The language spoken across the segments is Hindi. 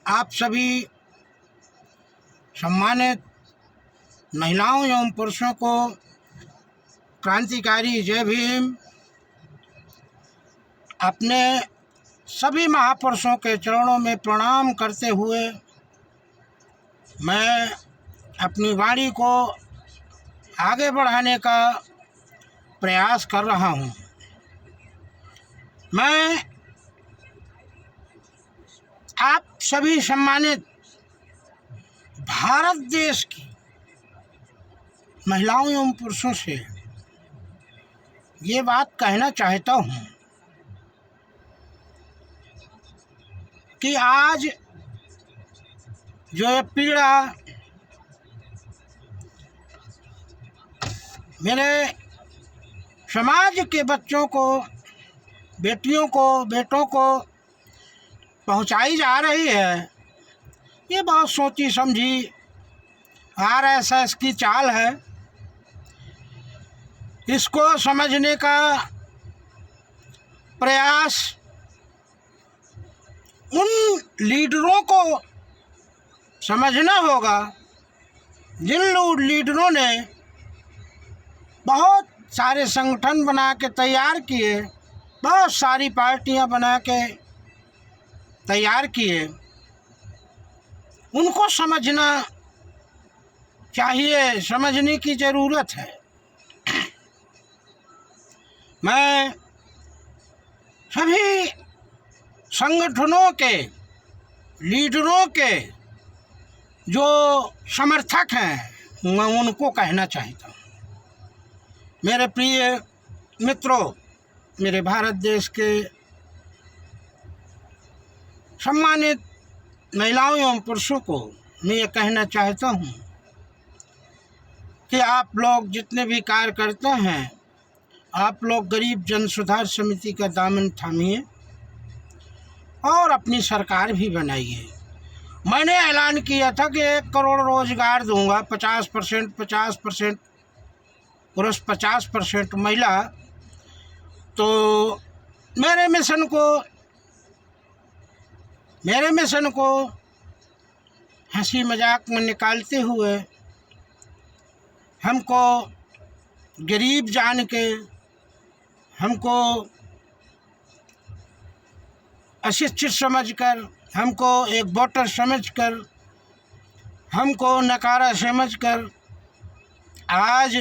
आप सभी सम्मानित महिलाओं एवं पुरुषों को क्रांतिकारी जय भीम। अपने सभी महापुरुषों के चरणों में प्रणाम करते हुए मैं अपनी वाणी को आगे बढ़ाने का प्रयास कर रहा हूँ। मैं आप सभी सम्मानित भारत देश की महिलाओं एवं पुरुषों से ये बात कहना चाहता हूँ कि आज जो ये पीड़ा मेरे समाज के बच्चों को, बेटियों को, बेटों को पहुंचाई जा रही है, ये बहुत सोची समझी आरएसएस की चाल है। इसको समझने का प्रयास उन लीडरों को समझना होगा जिन लीडरों ने बहुत सारे संगठन बना के तैयार किए, बहुत सारी पार्टियां बना के तैयार किए। उनको समझना चाहिए, समझने की ज़रूरत है। मैं सभी संगठनों के लीडरों के जो समर्थक हैं, मैं उनको कहना चाहता हूँ, मेरे प्रिय मित्रों, मेरे भारत देश के सम्मानित महिलाओं एवं पुरुषों को मैं ये कहना चाहता हूँ कि आप लोग जितने भी कार्य करते हैं, आप लोग गरीब जन सुधार समिति का दामन थामिए और अपनी सरकार भी बनाइए। मैंने ऐलान किया था कि 1 करोड़ रोजगार दूंगा, 50% पुरुष 50% महिला। तो मेरे मिशन को हंसी मजाक में निकालते हुए, हमको गरीब जान के, हमको अशिक्षित समझकर, हमको एक वोटर समझकर, हमको नकारा समझकर आज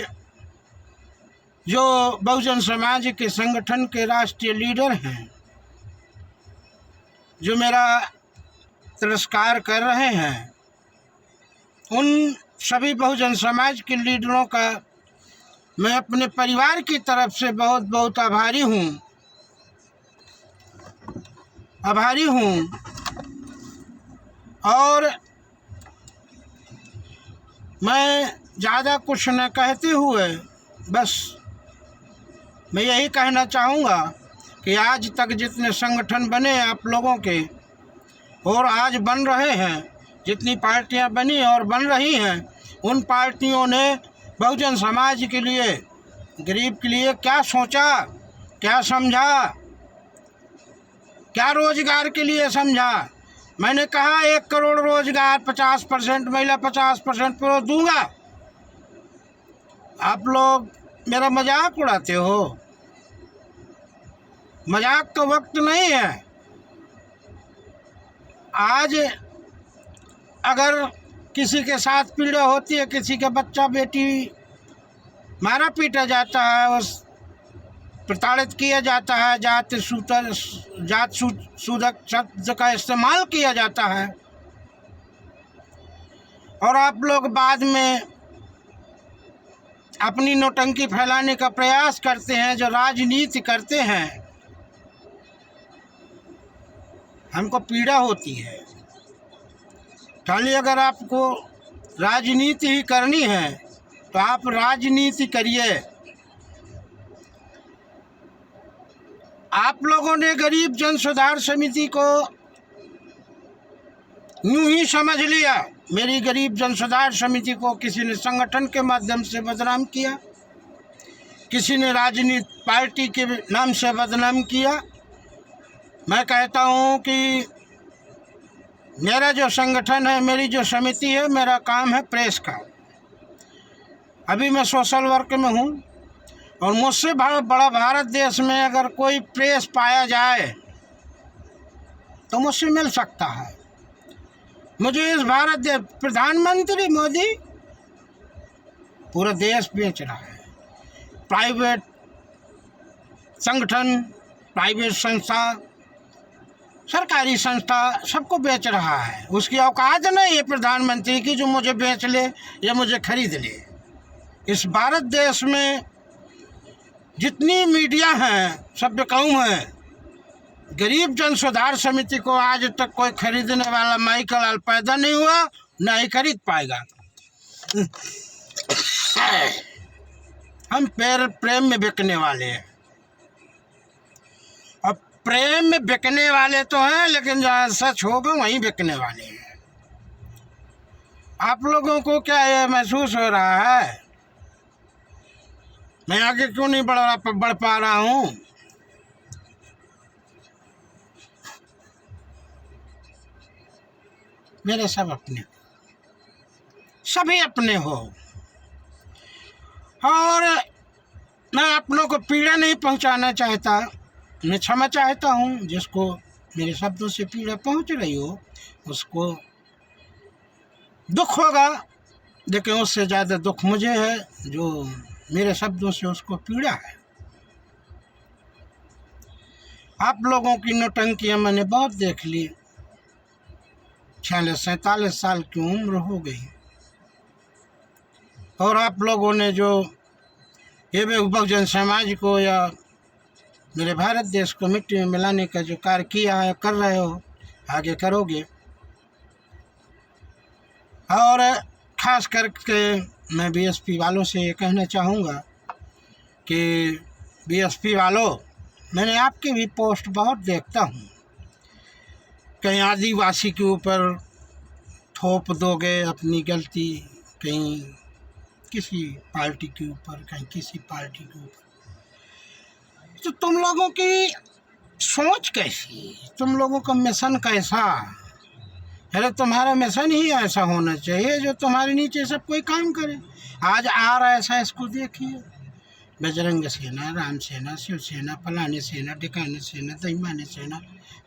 जो बहुजन समाज के संगठन के राष्ट्रीय लीडर हैं, जो मेरा तिरस्कार कर रहे हैं, उन सभी बहुजन समाज के लीडरों का मैं अपने परिवार की तरफ से बहुत बहुत आभारी हूँ। और मैं ज़्यादा कुछ न कहते हुए बस मैं यही कहना चाहूँगा कि आज तक जितने संगठन बने आप लोगों के और आज बन रहे हैं, जितनी पार्टियां बनी और बन रही हैं, उन पार्टियों ने बहुजन समाज के लिए, गरीब के लिए क्या सोचा, क्या समझा, क्या रोजगार के लिए समझा। मैंने कहा 1 करोड़ रोजगार, 50% महिला, 50% पुरुष दूंगा। आप लोग मेरा मजाक उड़ाते हो। मजाक का वक्त नहीं है। आज अगर किसी के साथ पीड़ा होती है, किसी का बच्चा बेटी मारा पीटा जाता है, उस प्रताड़ित किया जाता है, जात सूचक शब्द का इस्तेमाल किया जाता है, और आप लोग बाद में अपनी नौटंकी फैलाने का प्रयास करते हैं, जो राजनीति करते हैं। हमको पीड़ा होती है। खाली अगर आपको राजनीति ही करनी है तो आप राजनीति करिए। आप लोगों ने गरीब जन सुधार समिति को यूं ही समझ लिया। मेरी गरीब जन सुधार समिति को किसी ने संगठन के माध्यम से बदनाम किया, किसी ने राजनीतिक पार्टी के नाम से बदनाम किया। मैं कहता हूं कि मेरा जो संगठन है, मेरी जो समिति है, मेरा काम है प्रेस का। अभी मैं सोशल वर्क में हूँ और मुझसे बड़ा भारत देश में अगर कोई प्रेस पाया जाए तो मुझसे मिल सकता है। मुझे इस भारत देश प्रधानमंत्री मोदी पूरा देश बेच रहा है। प्राइवेट संगठन, प्राइवेट संस्था, सरकारी संस्था सबको बेच रहा है। उसकी औकात नहीं है प्रधानमंत्री की जो मुझे बेच ले या मुझे खरीद ले। इस भारत देश में जितनी मीडिया हैं सब बेकाऊ हैं। गरीब जन सुधार समिति को आज तक कोई खरीदने वाला माइकल पैदा नहीं हुआ, ना ही खरीद पाएगा। हम प्रेम में बिकने वाले हैं। अब प्रेम में बिकने वाले तो हैं, लेकिन जहाँ सच होगा वहीं बिकने वाले हैं। आप लोगों को क्या ये महसूस हो रहा है मैं आगे क्यों नहीं बढ़ पा रहा हूँ? मेरे सब अपने, सभी अपने हो, और मैं अपनों को पीड़ा नहीं पहुंचाना चाहता। मैं क्षमा चाहता हूं जिसको मेरे शब्दों से पीड़ा पहुंच रही हो, उसको दुख होगा, लेकिन उससे ज़्यादा दुख मुझे है जो मेरे शब्दों से उसको पीड़ा है। आप लोगों की नौटंकियां मैंने बहुत देख ली। 46-47 साल की उम्र हो गई और आप लोगों ने जो ये बहुजन समाज को या मेरे भारत देश को मिट्टी में मिलाने का जो कार्य किया है, कर रहे हो, आगे करोगे। और ख़ास करके मैं बीएसपी वालों से ये कहना चाहूँगा कि बीएसपी वालों, मैंने आपके भी पोस्ट बहुत देखता हूँ। कहीं आदिवासी के ऊपर थोप दोगे अपनी गलती, कहीं किसी पार्टी के ऊपर, कहीं किसी पार्टी के ऊपर। तो तुम लोगों की सोच कैसी, तुम लोगों का मिशन कैसा? अरे तुम्हारा मिशन ही ऐसा होना चाहिए जो तुम्हारे नीचे सब कोई काम करे। आज RSS इसको देखिए, बजरंग सेना, राम सेना, शिव सेना, फलाने सेना, ढिकाने सेना, दहीमाने सेना,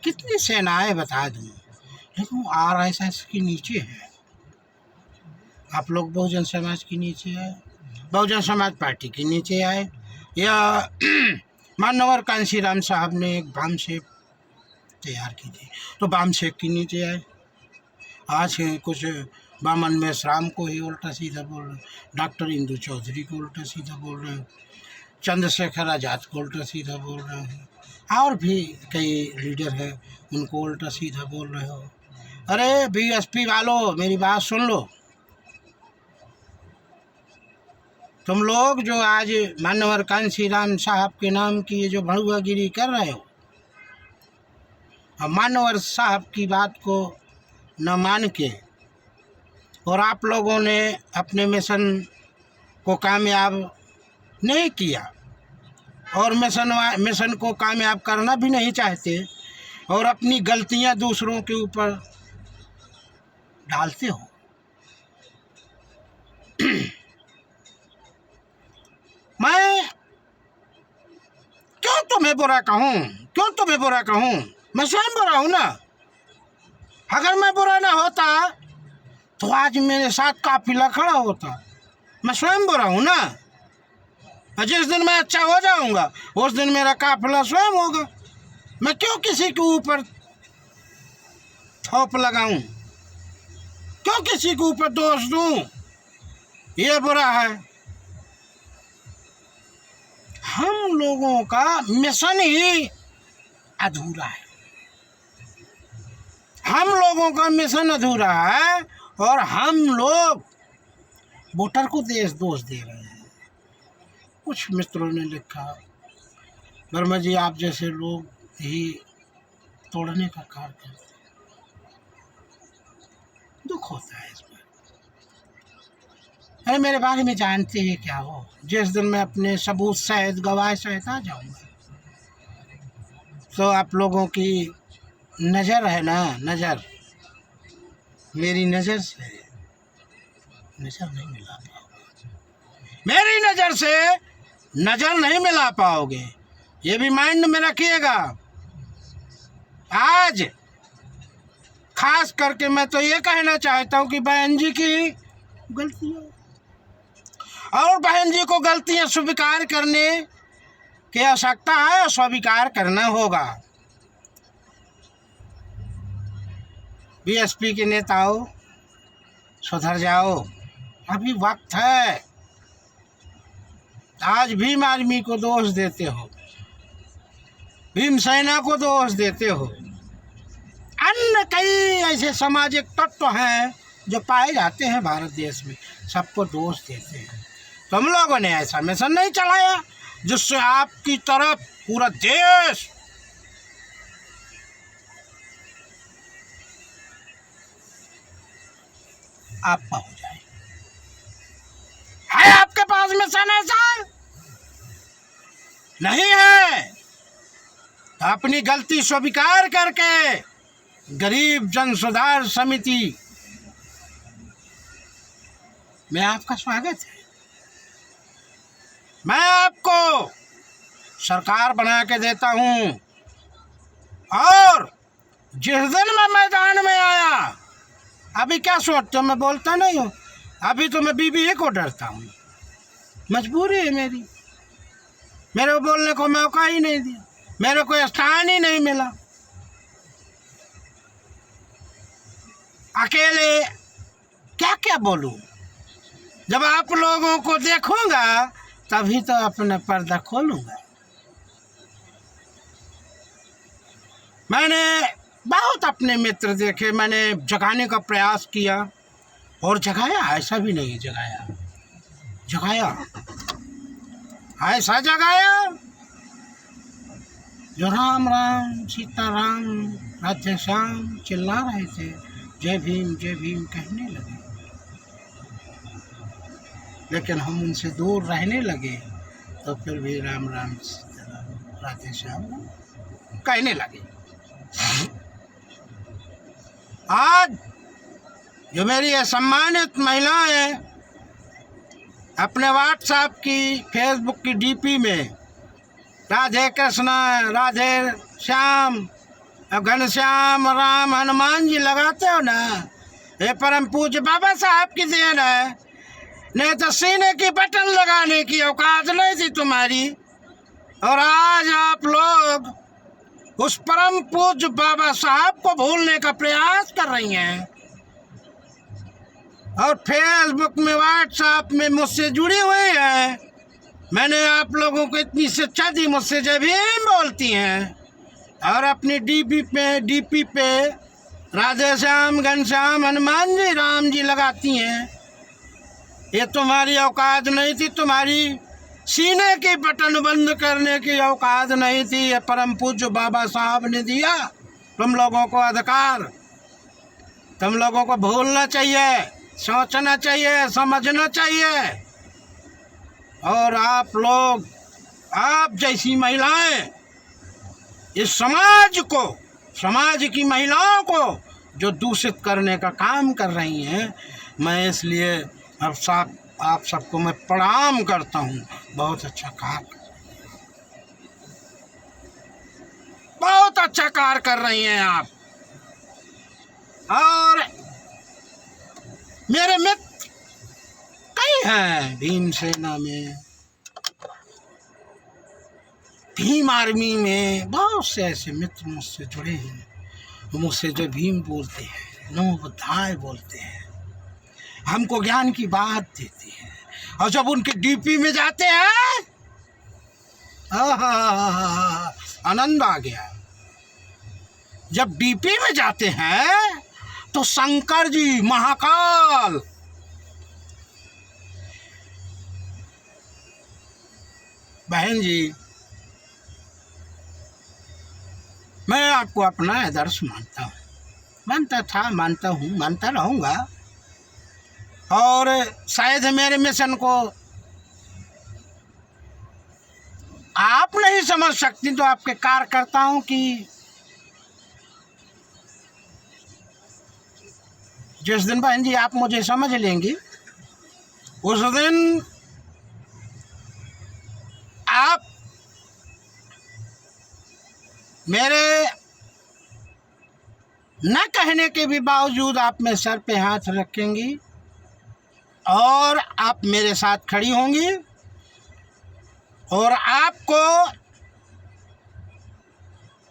कितनी सेनाएं बता दूँ, लेकिन वो RSS के नीचे है। आप लोग बहुजन समाज के नीचे आए, बहुजन समाज पार्टी के नीचे आए, या मानवर कांशीराम साहब ने एक बामशेक तैयार की थी तो बामशेक के नीचे आए। आज कुछ बामन मेश्राम को ही उल्टा सीधा बोल रहे हैं, डॉक्टर इंदू चौधरी को उल्टा सीधा बोल रहे हैं, चंद्रशेखर आज़ाद को उल्टा सीधा बोल रहे हैं, और भी कई लीडर हैं उनको उल्टा सीधा बोल रहे हो। अरे बीएसपी वालों, मेरी बात सुन लो। तुम लोग जो आज मानवर कांशीराम साहब के नाम की ये जो भड़ुआगिरी कर रहे हो, और मानवर साहब की बात को न मान के, और आप लोगों ने अपने मिशन को कामयाब नहीं किया और मिशन को कामयाब करना भी नहीं चाहते, और अपनी गलतियां दूसरों के ऊपर डालते हो। मैं क्यों तुम्हें बुरा कहूँ, क्यों तुम्हें बुरा कहूँ? मैं स्वयं बुरा हूँ ना। अगर मैं बुरा ना होता तो आज मेरे साथ काफिला खड़ा होता। मैं स्वयं बुरा हूँ ना। और जिस दिन मैं अच्छा हो जाऊंगा उस दिन मेरा काफिला स्वयं होगा। मैं क्यों किसी के ऊपर थोप लगाऊं, क्यों किसी के ऊपर दोष दूं? ये बुरा है। हम लोगों का मिशन ही अधूरा है, हम लोगों का मिशन अधूरा है, और हम लोग वोटर को दोष दे रहे हैं। कुछ मित्रों ने लिखा, वर्मा जी आप जैसे लोग ही तोड़ने का कार्य करते हैं। दुख होता है इस पर। अरे मेरे बारे में जानते ही क्या हो, जिस दिन मैं अपने सबूत सहित गवाह सहित आ जाऊंगा तो आप लोगों की नज़र है ना, नज़र मेरी नज़र से नज़र नहीं मिला पाओगे, मेरी नज़र से नज़र नहीं मिला पाओगे। ये भी माइंड में रखिएगा। आज खास करके मैं तो ये कहना चाहता हूँ कि बहन जी की गलतियाँ, और बहन जी को गलतियाँ स्वीकार करने की आवश्यकता है, स्वीकार करना होगा। बीएसपी के नेताओं, सुधर जाओ, अभी वक्त है। आज भीम आर्मी को दोष देते हो, भीम सेना को दोष देते हो, अन्य कई ऐसे सामाजिक तत्व हैं जो पाए जाते हैं भारत देश में, सबको दोष देते हैं। तुम लोगों ने ऐसा मिशन नहीं चलाया जिससे आपकी तरफ पूरा देश आपका हो जाए। है आपके पास मिशन ऐसा? नहीं है तो अपनी गलती स्वीकार करके गरीब जन सुधार समिति में आपका स्वागत है। मैं आपको सरकार बना के देता हूं, और जिस दिन मैं मैदान में आया, अभी क्या सोचते हो मैं बोलता नहीं हूँ, अभी तो मैं बीबी को डरता हूँ, मजबूरी है मेरी, मेरे को बोलने को मौका ही नहीं दिया, मेरे को स्थान ही नहीं मिला। अकेले क्या क्या बोलूं? जब आप लोगों को देखूंगा तभी तो अपना पर्दा खोलूंगा। मैंने बहुत अपने मित्र देखे, मैंने जगाने का प्रयास किया और जगाया, ऐसा भी नहीं जगाया, जगाया ऐसा जगाया जो राम राम सीताराम राधे श्याम चिल्ला रहे थे, जय भीम कहने लगे, लेकिन हम उनसे दूर रहने लगे तो फिर भी राम राम सीताराम राधे श्याम कहने लगे। आज जो मेरी ये सम्मानित महिलाएं अपने व्हाट्सएप की, फेसबुक की डीपी में राधे कृष्ण राधे श्याम घनश्याम राम हनुमान जी लगाते हो ना, ये परम पूज्य बाबा साहब की देन है। नहीं तो सीने की बटन लगाने की औकात नहीं थी तुम्हारी, और आज आप लोग उस परम पूज्य बाबा साहब को भूलने का प्रयास कर रही हैं, और फेसबुक में व्हाट्सएप में मुझसे जुड़ी हुई है। मैंने आप लोगों को इतनी शिक्षा दी, मुझसे जय भीम बोलती हैं, और अपनी डीपी पे राधे श्याम घनश्याम हनुमान जी राम जी लगाती हैं। ये तुम्हारी औकात नहीं थी, तुम्हारी सीने की बटन बंद करने की औकात नहीं थी। ये परम पूज्य बाबा साहब ने दिया तुम लोगों को अधिकार। तुम लोगों को भूलना चाहिए, सोचना चाहिए, समझना चाहिए। और आप लोग, आप जैसी महिलाएं इस समाज को, समाज की महिलाओं को जो दूषित करने का काम कर रही हैं, मैं इसलिए अब आप सबको मैं प्रणाम करता हूँ। बहुत अच्छा कार्य, बहुत अच्छा कार्य कर रही हैं आप। और मेरे मित्र कई हैं भीम सेना में, भीम आर्मी में, बहुत से ऐसे मित्र मुझसे जुड़े हैं, मुझसे जो भीम बोलते हैं, नमो बुद्धाय बोलते हैं, हमको ज्ञान की बात देते हैं। और जब उनके डीपी में जाते हैं, आनंद आ गया। जब डीपी में जाते हैं तो शंकर जी, महाकाल, बहन जी, मैं आपको अपना आदर्श मानता हूँ, मानता था, मानता हूँ, मानता रहूँगा। और शायद मेरे मिशन को आप नहीं समझ सकती तो आपके कार्यकर्ताओं की जिस दिन बहन जी आप मुझे समझ लेंगी, उस दिन आप मेरे न कहने के भी बावजूद आप मेरे सर पे हाथ रखेंगी और आप मेरे साथ खड़ी होंगी, और आपको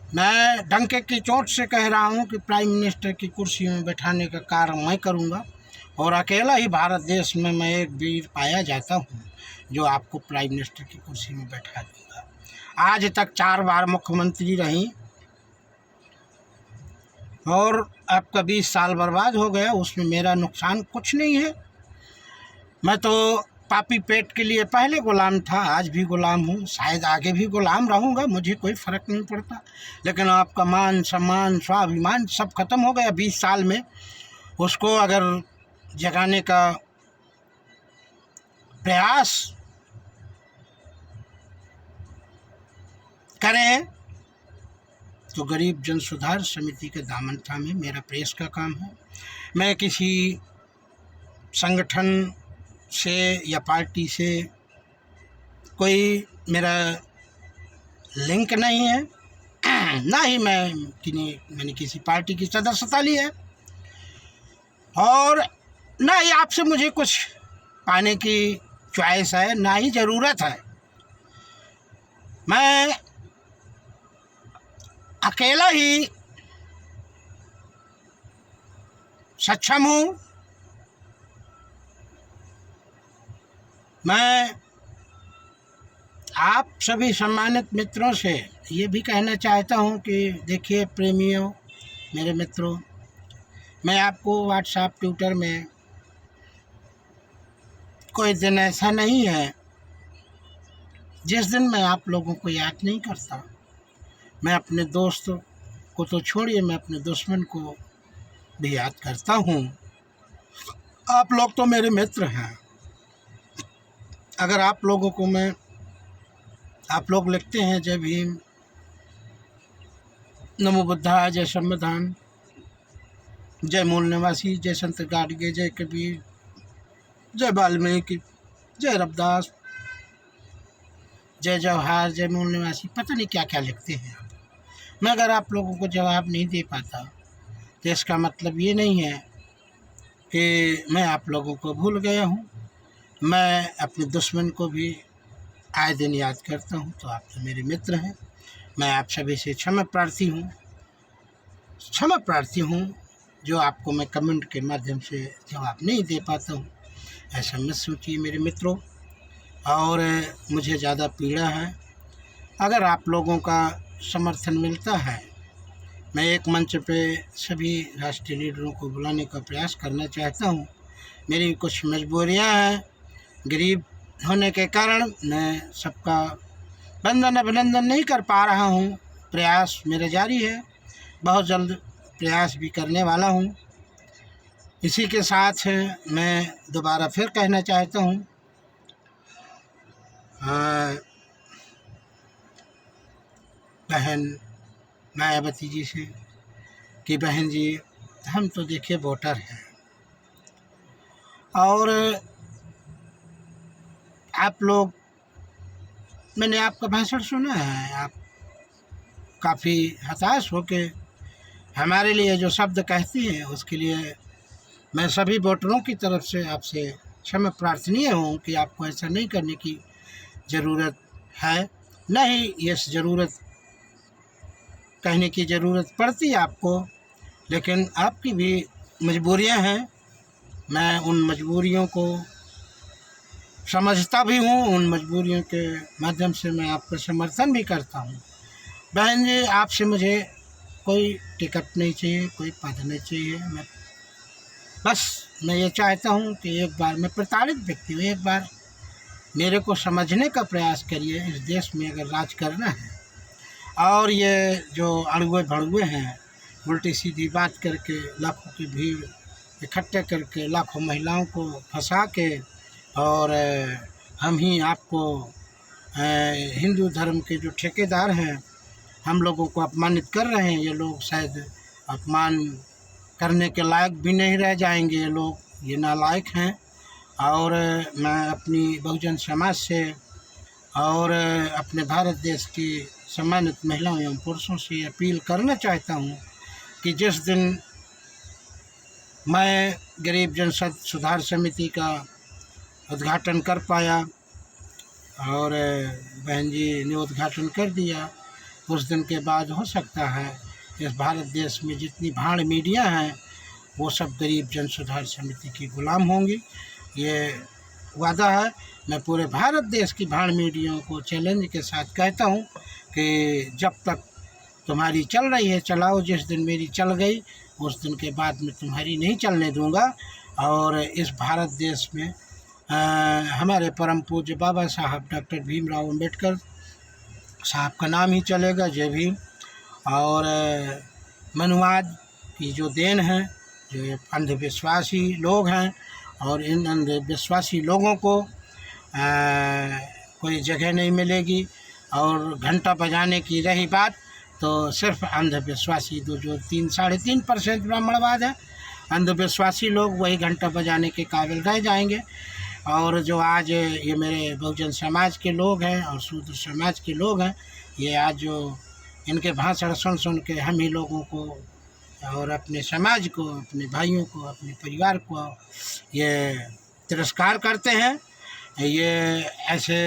मैं डंके की चोट से कह रहा हूँ कि प्राइम मिनिस्टर की कुर्सी में बैठाने का कार्य मैं करूँगा, और अकेला ही भारत देश में मैं एक वीर पाया जाता हूँ जो आपको प्राइम मिनिस्टर की कुर्सी में बैठा दूँगा। आज तक 4 बार मुख्यमंत्री रही और आपका 20 साल बर्बाद हो गया, उसमें मेरा नुकसान कुछ नहीं है। मैं तो पापी पेट के लिए पहले गुलाम था, आज भी गुलाम हूँ, शायद आगे भी गुलाम रहूँगा, मुझे कोई फ़र्क नहीं पड़ता। लेकिन आपका मान सम्मान स्वाभिमान सब खत्म हो गया 20 साल में। उसको अगर जगाने का प्रयास करें तो गरीब जन सुधार समिति के दामन थामे मेरा प्रेस का काम है। मैं किसी संगठन से या पार्टी से कोई मेरा लिंक नहीं है, ना ही मैंने किसी पार्टी की सदस्यता ली है, और ना ही आपसे मुझे कुछ पाने की चॉइस है, ना ही ज़रूरत है। मैं अकेला ही सक्षम हूँ। मैं आप सभी सम्मानित मित्रों से ये भी कहना चाहता हूँ कि देखिए प्रेमियों, मेरे मित्रों, मैं आपको व्हाट्सएप ट्विटर में कोई दिन ऐसा नहीं है जिस दिन मैं आप लोगों को याद नहीं करता। मैं अपने दोस्त को तो छोड़िए, मैं अपने दुश्मन को भी याद करता हूँ। आप लोग तो मेरे मित्र हैं। अगर आप लोगों को आप लोग लिखते हैं जय भीम, नमो बुद्धाय, जय संविधान, जय मूल निवासी, जय संत गाडगे, जय कबीर, जय वाल्मीकि, जय रविदास, जय जवाहर, जय मूल निवासी, पता नहीं क्या क्या लिखते हैं आप। मैं अगर आप लोगों को जवाब नहीं दे पाता तो इसका मतलब ये नहीं है कि मैं आप लोगों को भूल गया हूँ। मैं अपने दुश्मन को भी आए दिन याद करता हूँ। तो आप तो मेरे मित्र हैं। मैं आप सभी से क्षमा प्रार्थी हूँ जो आपको मैं कमेंट के माध्यम से जवाब नहीं दे पाता हूँ। ऐसा मत सोचिए मेरे मित्रों, और मुझे ज़्यादा पीड़ा है। अगर आप लोगों का समर्थन मिलता है, मैं एक मंच पे सभी राष्ट्रीय लीडरों को बुलाने का प्रयास करना चाहता हूँ। मेरी कुछ मजबूरियाँ हैं, गरीब होने के कारण मैं सबका वंदन अभिनंदन नहीं कर पा रहा हूँ। प्रयास मेरा जारी है, बहुत जल्द प्रयास भी करने वाला हूँ। इसी के साथ मैं दोबारा फिर कहना चाहता हूँ, बहन मायावती जी से कि बहन जी, हम तो देखिए वोटर हैं, और आप लोग, मैंने आपका भाषण सुना है, आप काफ़ी हताश होके हमारे लिए जो शब्द कहती हैं उसके लिए मैं सभी वोटरों की तरफ से आपसे क्षमा प्रार्थनीय हूँ कि आपको ऐसा नहीं करने की ज़रूरत है। नहीं, ये ज़रूरत कहने की ज़रूरत पड़ती है आपको, लेकिन आपकी भी मजबूरियां हैं। मैं उन मजबूरियों को समझता भी हूँ, उन मजबूरियों के माध्यम से मैं आपका समर्थन भी करता हूँ। बहन जी, आपसे मुझे कोई टिकट नहीं चाहिए, कोई पद नहीं चाहिए। मैं ये चाहता हूँ कि एक बार, मैं प्रताड़ित व्यक्ति हूँ, एक बार मेरे को समझने का प्रयास करिए। इस देश में अगर राज करना है, और ये जो अड़ुए भड़ुए हैं, उल्टी सीधी बात करके लाखों की भीड़ इकट्ठे करके लाखों महिलाओं को फंसा के, और हम ही आपको हिंदू धर्म के जो ठेकेदार हैं हम लोगों को अपमानित कर रहे हैं। ये लोग शायद अपमान करने के लायक भी नहीं रह जाएंगे ये लोग, ये नालायक हैं। और मैं अपनी बहुजन समाज से और अपने भारत देश की सम्मानित महिलाओं एवं पुरुषों से अपील करना चाहता हूँ कि जिस दिन मैं गरीब जन सुधार समिति का उद्घाटन कर पाया और बहन जी ने उद्घाटन कर दिया, उस दिन के बाद हो सकता है इस भारत देश में जितनी भाड़ मीडिया हैं वो सब गरीब जन सुधार समिति की गुलाम होंगी। ये वादा है। मैं पूरे भारत देश की भाड़ मीडिया को चैलेंज के साथ कहता हूँ कि जब तक तुम्हारी चल रही है चलाओ, जिस दिन मेरी चल गई उस दिन के बाद मैं तुम्हारी नहीं चलने दूँगा। और इस भारत देश में हमारे परम पूज्य बाबा साहब डॉक्टर भीमराव अंबेडकर साहब का नाम ही चलेगा, जय भीम। और मनुवाद की जो देन है, जो अंधविश्वासी लोग हैं और इन अंधविश्वासी लोगों को कोई जगह नहीं मिलेगी। और घंटा बजाने की रही बात तो सिर्फ अंधविश्वासी जो 3-3.5% ब्राह्मणवाद है, अंधविश्वासी लोग वही घंटा बजाने के काबिल रह जाएंगे। और जो आज ये मेरे बहुजन समाज के लोग हैं और शूद्र समाज के लोग हैं, ये आज जो इनके भाषण सुन के हम ही लोगों को और अपने समाज को, अपने भाइयों को, अपने परिवार को ये तिरस्कार करते हैं। ये ऐसे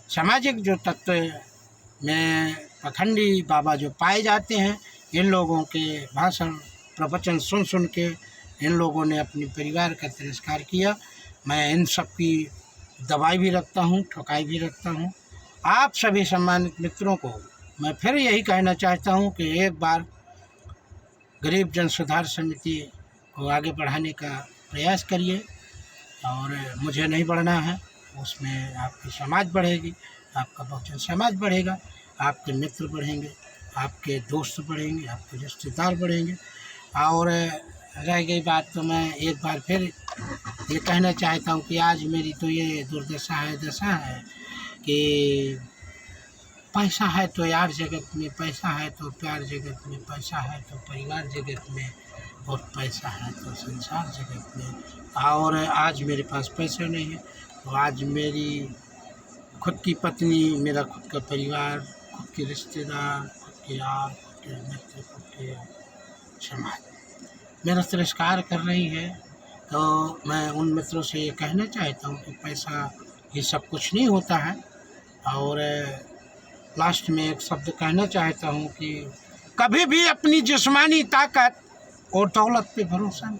सामाजिक जो तत्व में पखंडी बाबा जो पाए जाते हैं, इन लोगों के भाषण प्रवचन सुन के इन लोगों ने अपने परिवार का तिरस्कार किया। मैं इन सब की दबाई भी रखता हूँ, ठुकाई भी रखता हूँ। आप सभी सम्मानित मित्रों को मैं फिर यही कहना चाहता हूँ कि एक बार गरीब जन सुधार समिति को आगे बढ़ाने का प्रयास करिए। और मुझे नहीं बढ़ना है, उसमें आपकी समाज बढ़ेगी, आपका बहुजन समाज बढ़ेगा, आपके मित्र बढ़ेंगे, आपके दोस्त बढ़ेंगे, आपके रिश्तेदार बढ़ेंगे। और रह गई बात तो मैं एक बार फिर ये कहना चाहता हूँ कि आज मेरी तो ये दुर्दशा है, दशा है कि पैसा है तो यार जगत में, पैसा है तो प्यार जगत में, पैसा है तो परिवार जगत में, और पैसा है तो संसार जगत में। और आज मेरे पास पैसा नहीं है तो आज मेरी खुद की पत्नी, मेरा खुद का परिवार, खुद के रिश्तेदार, खुद के यार, खुद के मित्र, खुद के समाज मेरा तिरस्कार कर रही है। तो मैं उन मित्रों से ये कहना चाहता हूँ कि पैसा ये सब कुछ नहीं होता है। और लास्ट में एक शब्द कहना चाहता हूँ कि कभी भी अपनी जिस्मानी ताकत और दौलत पे भरोसा नहीं,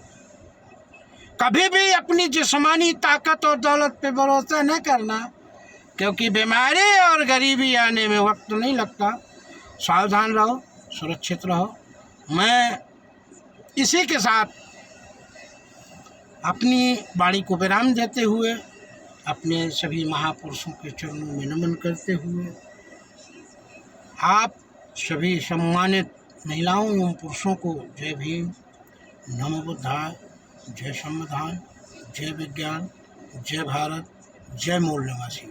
कभी भी अपनी जिस्मानी ताकत और दौलत पे भरोसा न करना, क्योंकि बीमारी और गरीबी आने में वक्त नहीं लगता। सावधान रहो, सुरक्षित रहो। मैं इसी के साथ अपनी वाणी को विराम देते हुए अपने सभी महापुरुषों के चरणों में नमन करते हुए आप सभी सम्मानित महिलाओं एवं पुरुषों को जय भीम, नमो बुद्धाय, जय संविधान, जय विज्ञान, जय भारत, जय मूल निवासी।